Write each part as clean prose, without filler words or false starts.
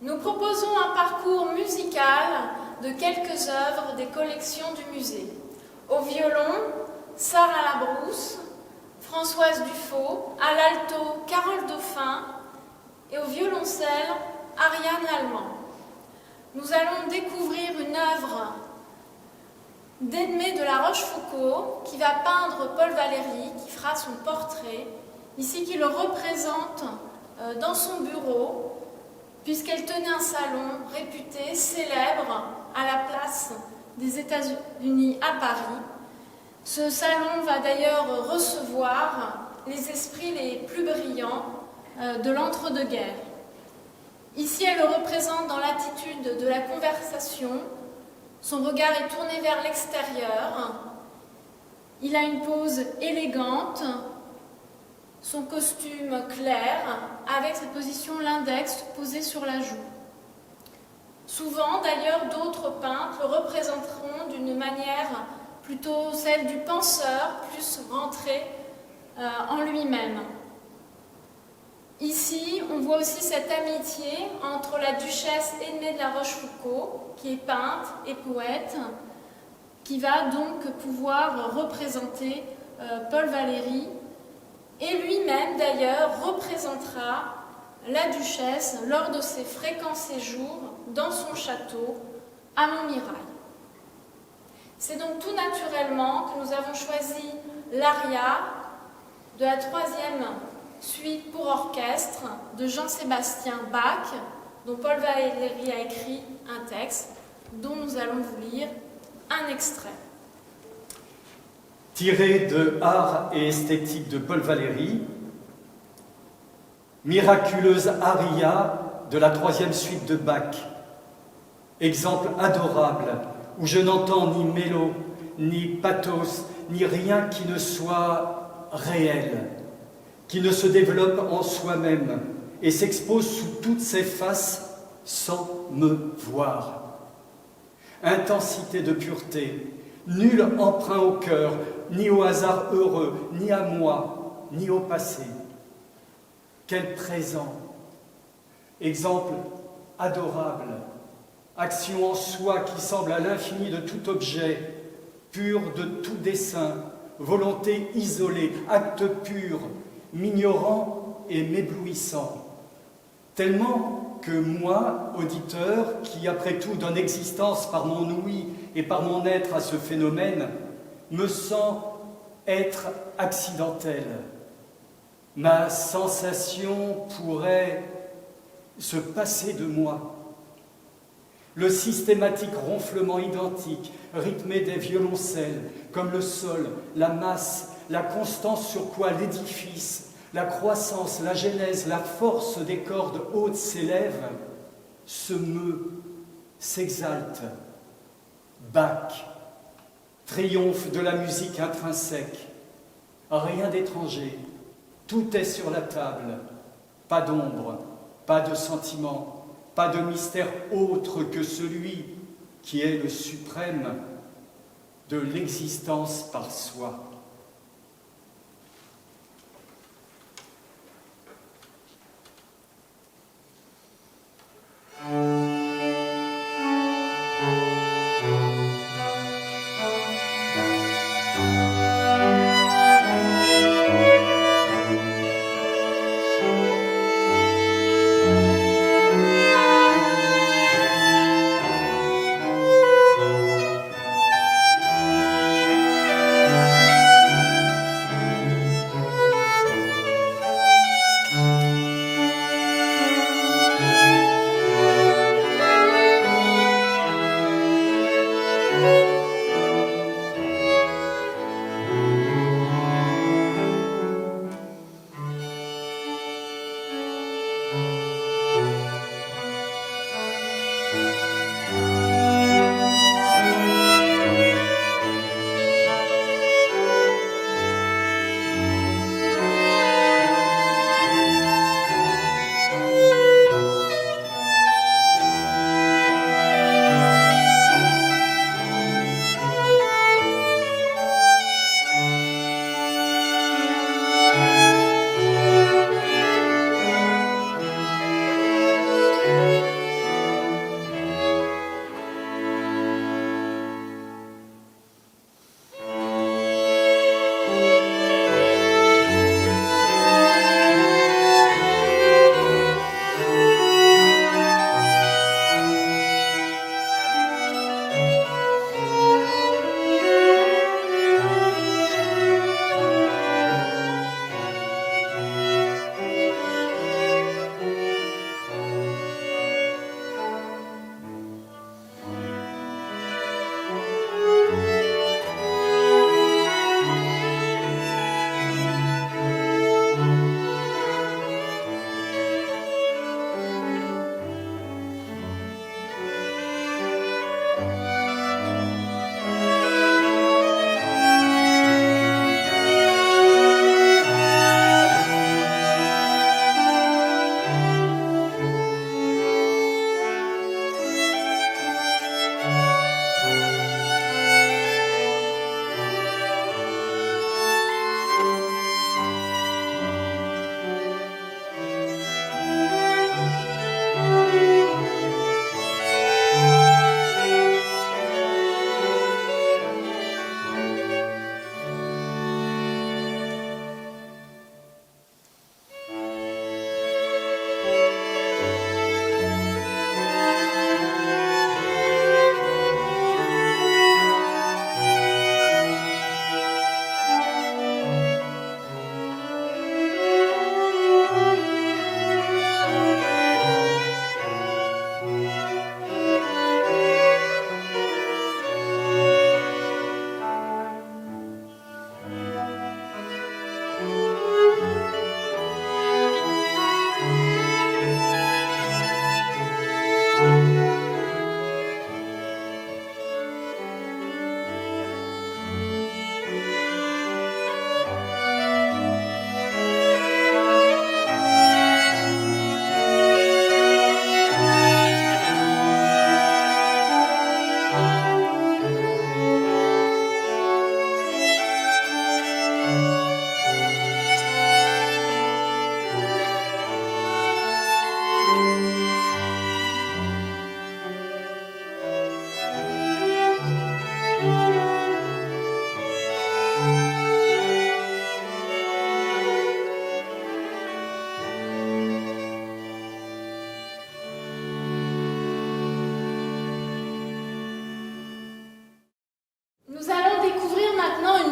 Nous proposons un parcours musical de quelques œuvres des collections du musée. Au violon, Sarah Labrousse, Françoise Dufaux, à l'alto, Carole Dauphin et au violoncelle, Ariane Lallemand. Nous allons découvrir une œuvre d'Edmé de la Rochefoucauld qui va peindre Paul Valéry, qui fera son portrait, ici qui le représente dans son bureau, puisqu'elle tenait un salon réputé, célèbre, à la place des États-Unis à Paris. Ce salon va d'ailleurs recevoir les esprits les plus brillants de l'entre-deux-guerres. Ici, elle le représente dans l'attitude de la conversation. Son regard est tourné vers l'extérieur. Il a une pose élégante, son costume clair, avec cette position l'index posé sur la joue. Souvent, d'ailleurs, d'autres peintres le représenteront d'une manière plutôt celle du penseur, plus rentré en lui-même. Ici, on voit aussi cette amitié entre la duchesse Edmé de la Rochefoucauld, qui est peintre et poète, qui va donc pouvoir représenter Paul Valéry, et lui-même d'ailleurs représentera la duchesse lors de ses fréquents séjours dans son château à Montmirail. C'est donc tout naturellement que nous avons choisi l'aria de la 3e suite pour orchestre de Jean-Sébastien Bach, dont Paul Valéry a écrit un texte, dont nous allons vous lire un extrait. Tiré de Art et esthétique de Paul Valéry, miraculeuse aria de la 3e suite de Bach, exemple adorable où je n'entends ni mélo, ni pathos, ni rien qui ne soit réel, qui ne se développe en soi-même et s'expose sous toutes ses faces sans me voir. Intensité de pureté, nul emprunt au cœur, ni au hasard heureux, ni à moi, ni au passé. Quel présent! Exemple adorable, action en soi qui semble à l'infini de tout objet, pur de tout dessein, volonté isolée, acte pur, m'ignorant et m'éblouissant. Tellement que moi, auditeur, qui après tout donne existence par mon ouïe et par mon être à ce phénomène, me sens être accidentel. Ma sensation pourrait se passer de moi. Le systématique ronflement identique, rythmé des violoncelles, comme le sol, la masse, la constance sur quoi l'édifice, la croissance, la genèse, la force des cordes hautes s'élèvent, se meut, s'exalte. Bach, triomphe de la musique intrinsèque. Rien d'étranger, tout est sur la table. Pas d'ombre, pas de sentiment, pas de mystère autre que celui qui est le suprême de l'existence par soi.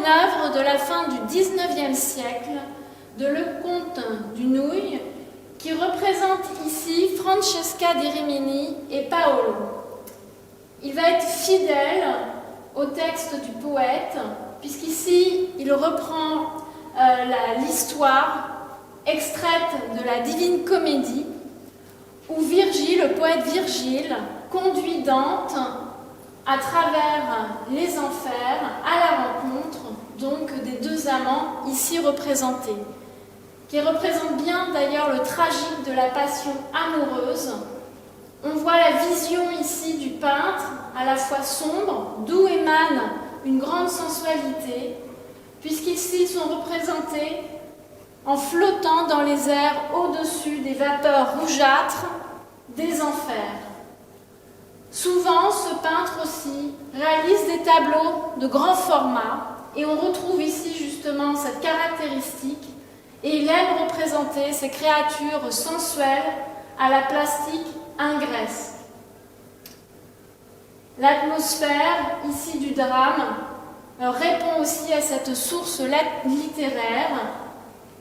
œuvre de la fin du XIXe siècle de Lecomte du Nouille, qui représente ici Francesca di Rimini et Paolo. Il va être fidèle au texte du poète, puisqu'ici il reprend l'histoire extraite de la Divine Comédie, où Virgile, le poète Virgile, conduit Dante à travers les enfers à la rencontre donc des deux amants ici représentés, qui représente bien d'ailleurs le tragique de la passion amoureuse. On voit la vision ici du peintre, à la fois sombre, d'où émane une grande sensualité, puisqu'ici ils sont représentés en flottant dans les airs au-dessus des vapeurs rougeâtres des enfers. Souvent, ce peintre aussi réalise des tableaux de grand format, et on retrouve ici justement cette caractéristique, et il aime représenter ces créatures sensuelles à la plastique ingresque. L'atmosphère ici du drame répond aussi à cette source littéraire,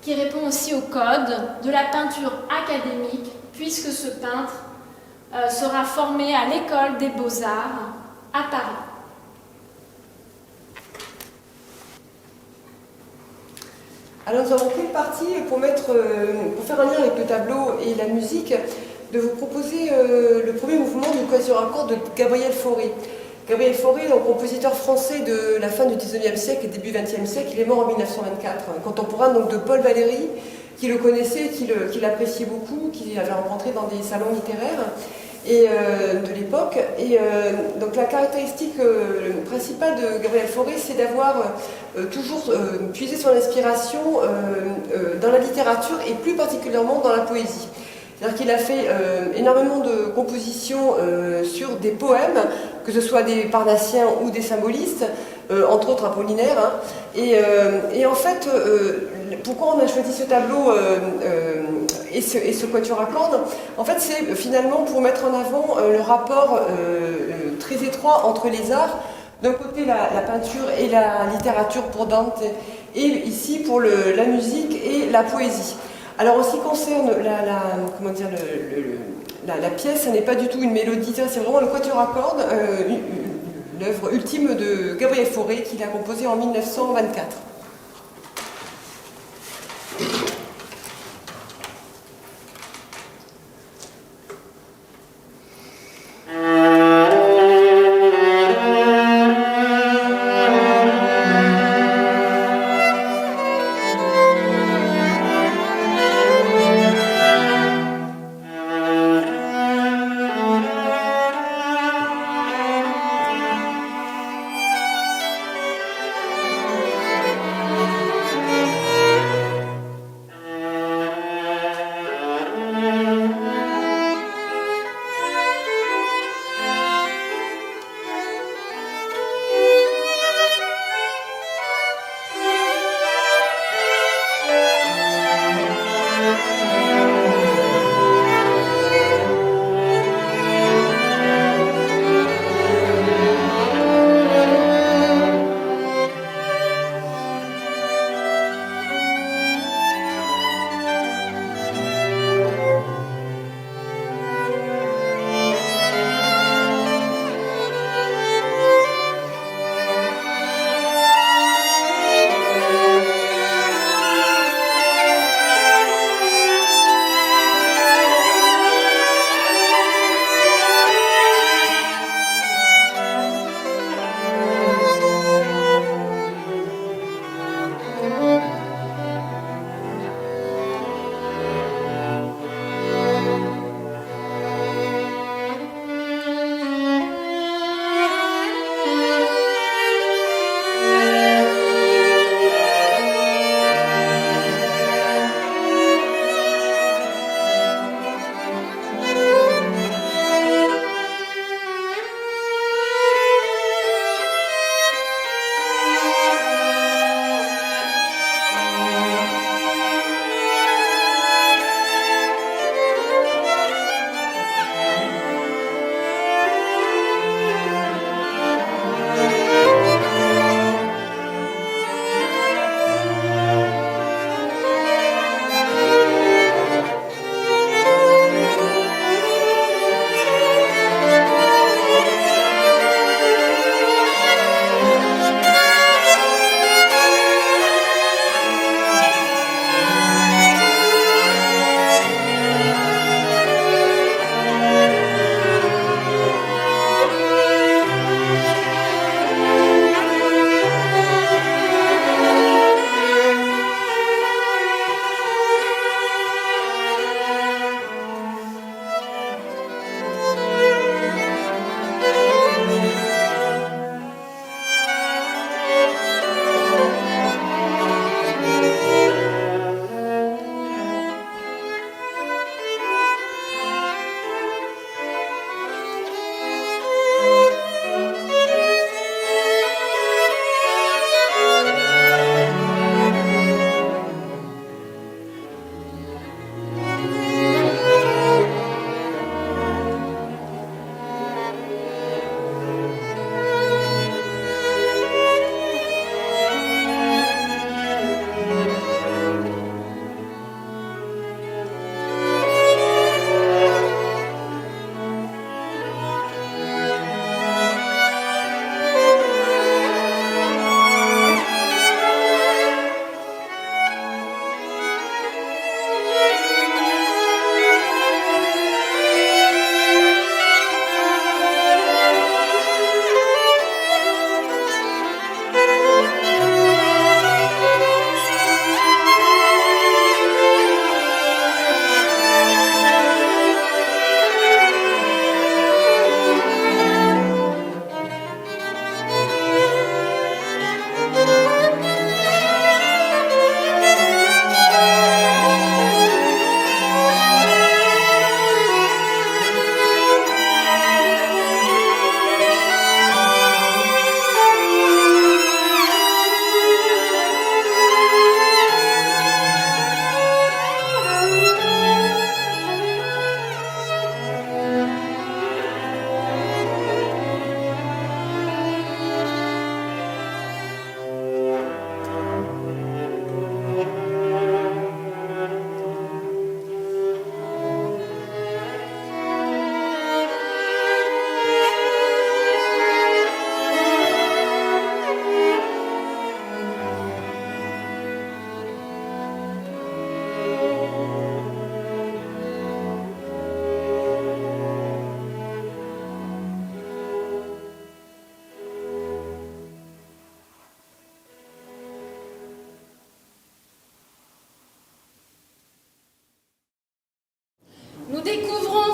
qui répond aussi au code de la peinture académique, puisque ce peintre sera formé à l'école des Beaux-Arts à Paris. Alors nous avons pris le parti pour faire un lien avec le tableau et la musique, de vous proposer le premier mouvement du quatuor à cordes de Gabriel Fauré. Gabriel Fauré, donc compositeur français de la fin du XIXe siècle et début XXe siècle, il est mort en 1924, contemporain donc de Paul Valéry, qui le connaissait, qui l'appréciait beaucoup, qui avait rencontré dans des salons littéraires et, de l'époque. Et donc la caractéristique principale de Gabriel Fauré, c'est d'avoir toujours puisé son inspiration dans la littérature et plus particulièrement dans la poésie. C'est-à-dire qu'il a fait énormément de compositions sur des poèmes, que ce soit des parnassiens ou des symbolistes, entre autres Apollinaire. Hein. Et en fait, pourquoi on a choisi ce tableau et ce quatuor à cordes? En fait, c'est finalement pour mettre en avant le rapport très étroit entre les arts. D'un côté, la peinture et la littérature pour Dante, et ici pour la musique et la poésie. Alors, en ce qui concerne la pièce, ce n'est pas du tout une mélodie, c'est vraiment le quatuor à cordes, l'œuvre ultime de Gabriel Fauré qu'il a composée en 1924.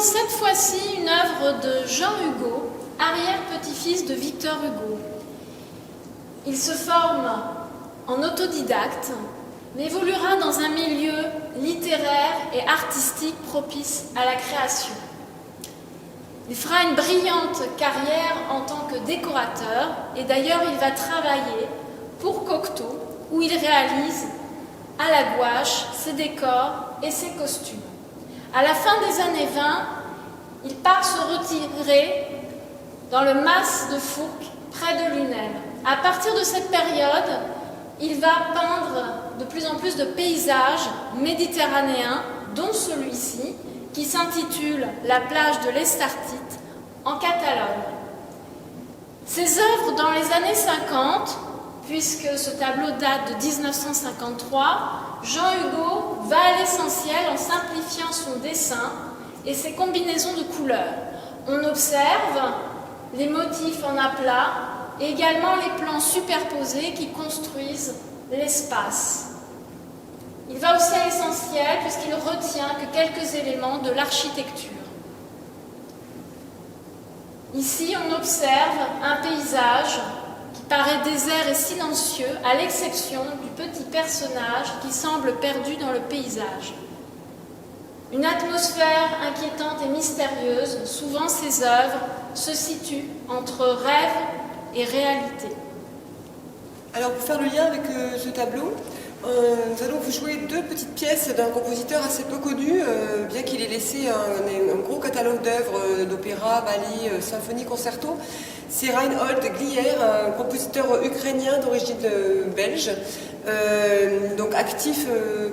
cette fois-ci une œuvre de Jean Hugo, arrière-petit-fils de Victor Hugo. Il se forme en autodidacte, mais évoluera dans un milieu littéraire et artistique propice à la création. Il fera une brillante carrière en tant que décorateur et d'ailleurs il va travailler pour Cocteau où il réalise à la gouache ses décors et ses costumes. À la fin des années 20, il part se retirer dans le mas de Fourques près de Lunel. À partir de cette période, il va peindre de plus en plus de paysages méditerranéens, dont celui-ci, qui s'intitule « La plage de l'Estartite » en Catalogne. Ses œuvres dans les années 50, puisque ce tableau date de 1953, Jean Hugo va à l'essentiel en simplifiant son dessin et ses combinaisons de couleurs. On observe les motifs en aplat et également les plans superposés qui construisent l'espace. Il va aussi à l'essentiel puisqu'il retient que quelques éléments de l'architecture. Ici, on observe un paysage qui paraît désert et silencieux, à l'exception du petit personnage qui semble perdu dans le paysage. Une atmosphère inquiétante et mystérieuse, souvent ses œuvres se situent entre rêve et réalité. Alors pour faire le lien avec ce tableau, nous allons vous jouer deux petites pièces d'un compositeur assez peu connu, bien qu'il ait laissé un gros catalogue d'œuvres d'opéra, ballet, symphonie, concerto. C'est Reinhold Glier, un compositeur ukrainien d'origine belge, donc actif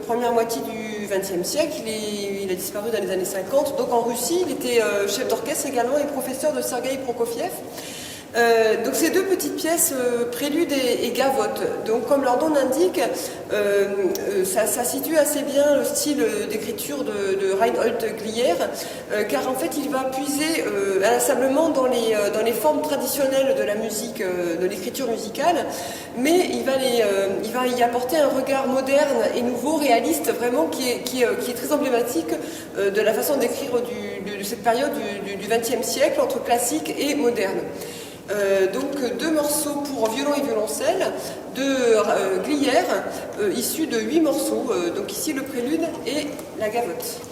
première moitié du XXe siècle. Il a disparu dans les années 50. Donc en Russie, il était chef d'orchestre également et professeur de Sergueï Prokofiev. Donc ces deux petites pièces, prélude et gavotte. Donc comme leur nom l'indique, ça situe assez bien le style d'écriture de Reinhold Glier, car en fait il va puiser inlassablement dans les formes traditionnelles de la musique, de l'écriture musicale, mais il va y apporter un regard moderne et nouveau, réaliste, vraiment qui est très emblématique de la façon d'écrire de cette période du XXe siècle, entre classique et moderne. Donc deux morceaux pour violon et violoncelle de Glier, issus de 8 morceaux, donc ici le prélude et la gavotte.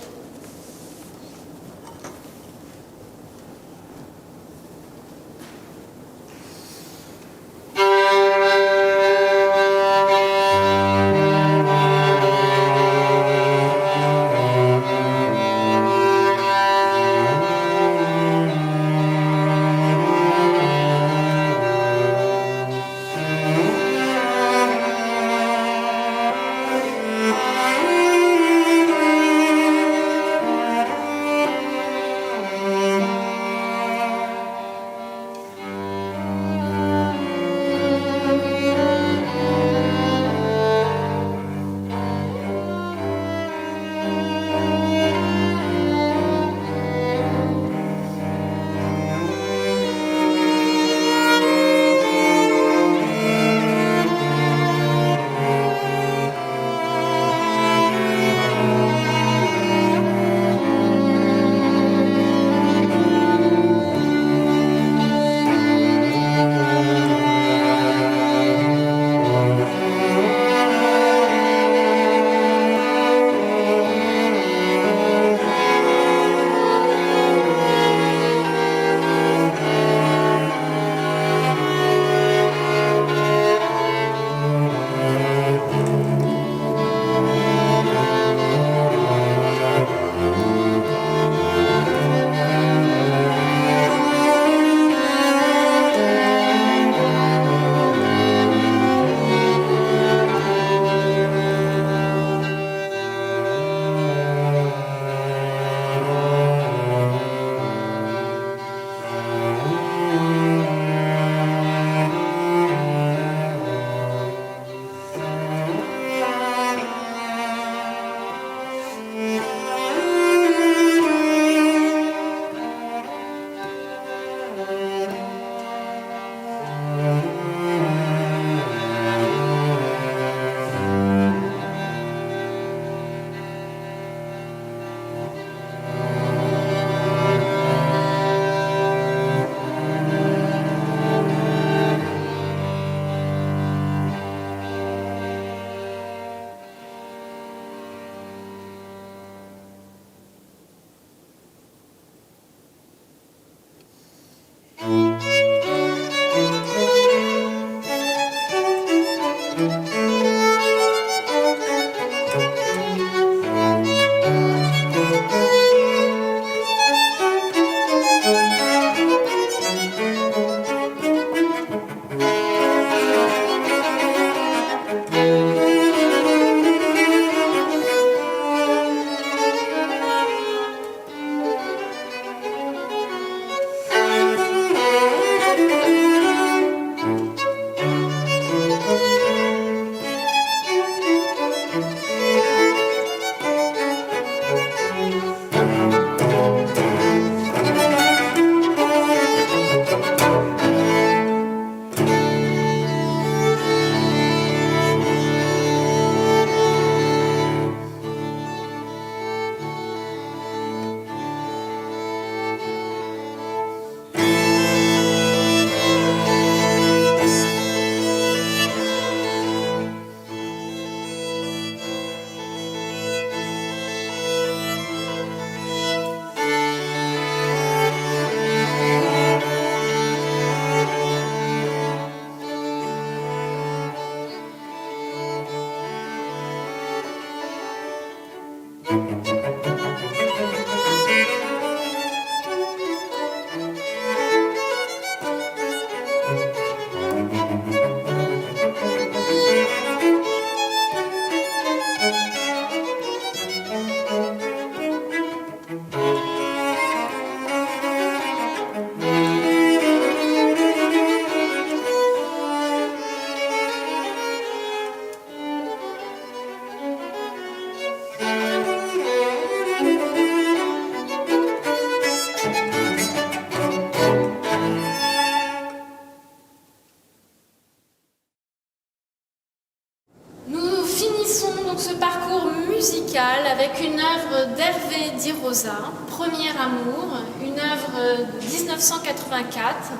donc ce parcours musical avec une œuvre d'Hervé Di Rosa, Premier amour, une œuvre de 1984.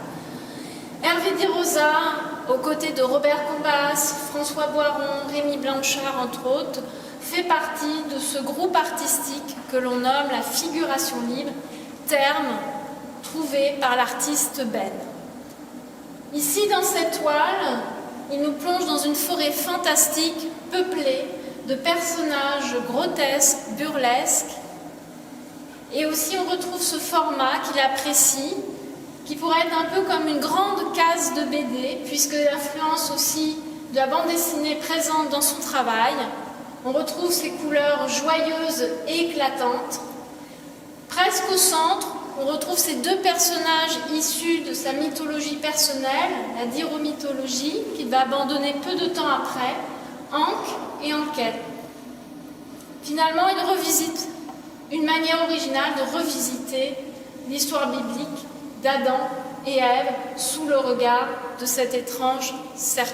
Hervé Di Rosa, aux côtés de Robert Combas, François Boiron, Rémi Blanchard, entre autres, fait partie de ce groupe artistique que l'on nomme la figuration libre, terme trouvé par l'artiste Ben. Ici, dans cette toile, il nous plonge dans une forêt fantastique, peuplée de personnages grotesques, burlesques. Et aussi, on retrouve ce format qu'il apprécie, qui pourrait être un peu comme une grande case de BD, puisque l'influence aussi de la bande dessinée présente dans son travail. On retrouve ces couleurs joyeuses et éclatantes. Presque au centre, on retrouve ces deux personnages issus de sa mythologie personnelle, la diromythologie, qu'il va abandonner peu de temps après, Ankh et Enquête. Finalement, il revisite une manière originale de revisiter l'histoire biblique d'Adam et Ève sous le regard de cet étrange serpent.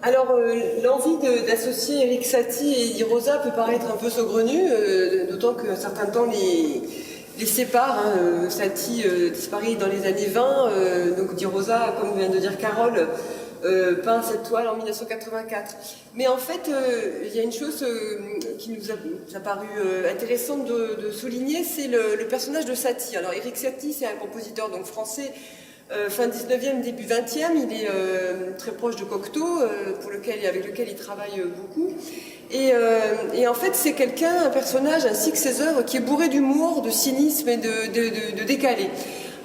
Alors, l'envie d'associer Erik Satie et Di Rosa peut paraître un peu saugrenue, d'autant qu'un certain temps les sépare. Satie disparaît dans les années 20, donc Di Rosa, comme vient de dire Carole, peint cette toile en 1984. Mais en fait, il y a une chose qui nous a paru intéressante de souligner, c'est le personnage de Satie. Alors, Erik Satie, c'est un compositeur donc français, fin 19e, début 20e, il est très proche de Cocteau, avec lequel il travaille beaucoup. Et en fait, c'est un personnage, ainsi que ses œuvres, qui est bourré d'humour, de cynisme et de décalé.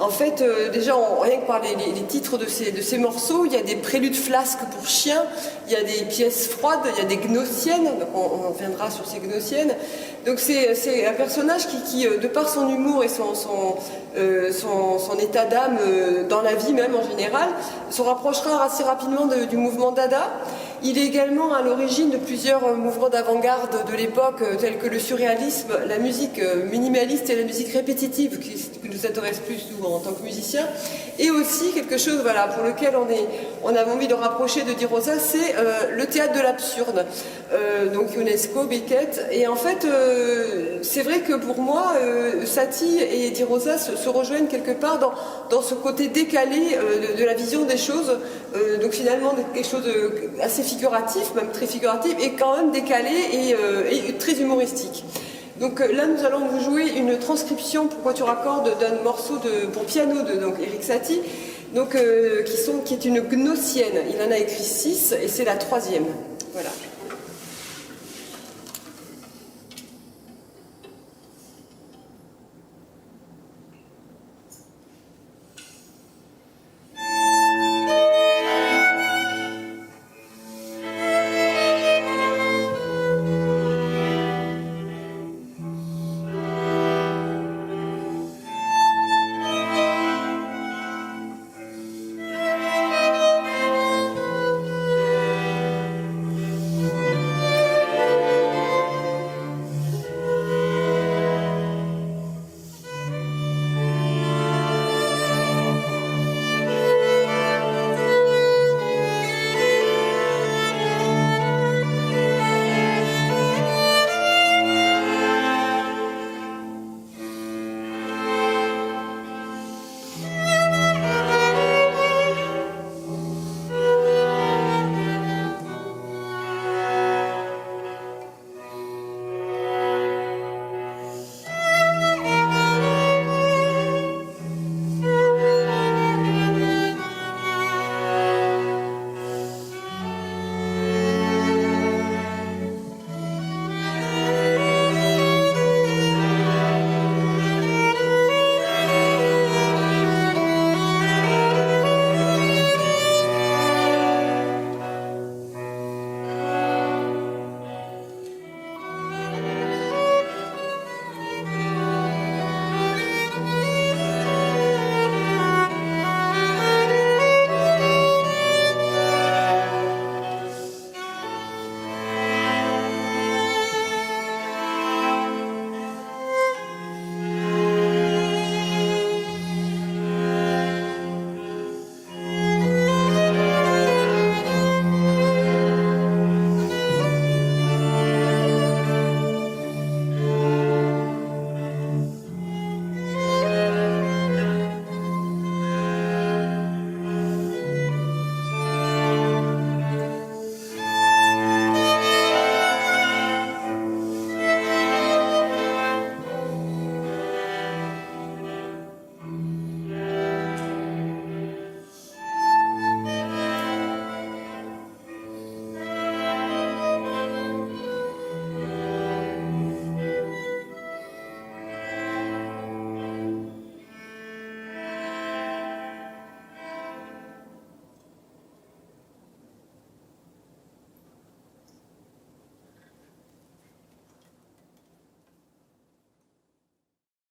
En fait, déjà, rien que par les titres de ces morceaux, il y a des préludes flasques pour chiens, il y a des pièces froides, il y a des gnossiennes, donc on reviendra sur ces gnossiennes. Donc c'est un personnage qui, de par son humour et son état d'âme dans la vie même en général, se rapprochera assez rapidement du mouvement Dada. Il est également à l'origine de plusieurs mouvements d'avant-garde de l'époque, tels que le surréalisme, la musique minimaliste et la musique répétitive, qui nous intéresse plus nous en tant que musiciens. Et aussi quelque chose pour lequel on a envie de rapprocher de Di Rosa, c'est le théâtre de l'absurde. Donc UNESCO, Beckett. Et en fait, c'est vrai que pour moi, Satie et Di Rosa se rejoignent quelque part dans ce côté décalé de la vision des choses. Donc finalement, quelque chose assez figuratif, même très figuratif, et quand même décalé et très humoristique. Donc là, nous allons vous jouer une transcription pour quatuor à cordes d'un morceau pour piano de Erik Satie, qui est une gnossienne. Il en a écrit 6 et c'est la 3e. Voilà.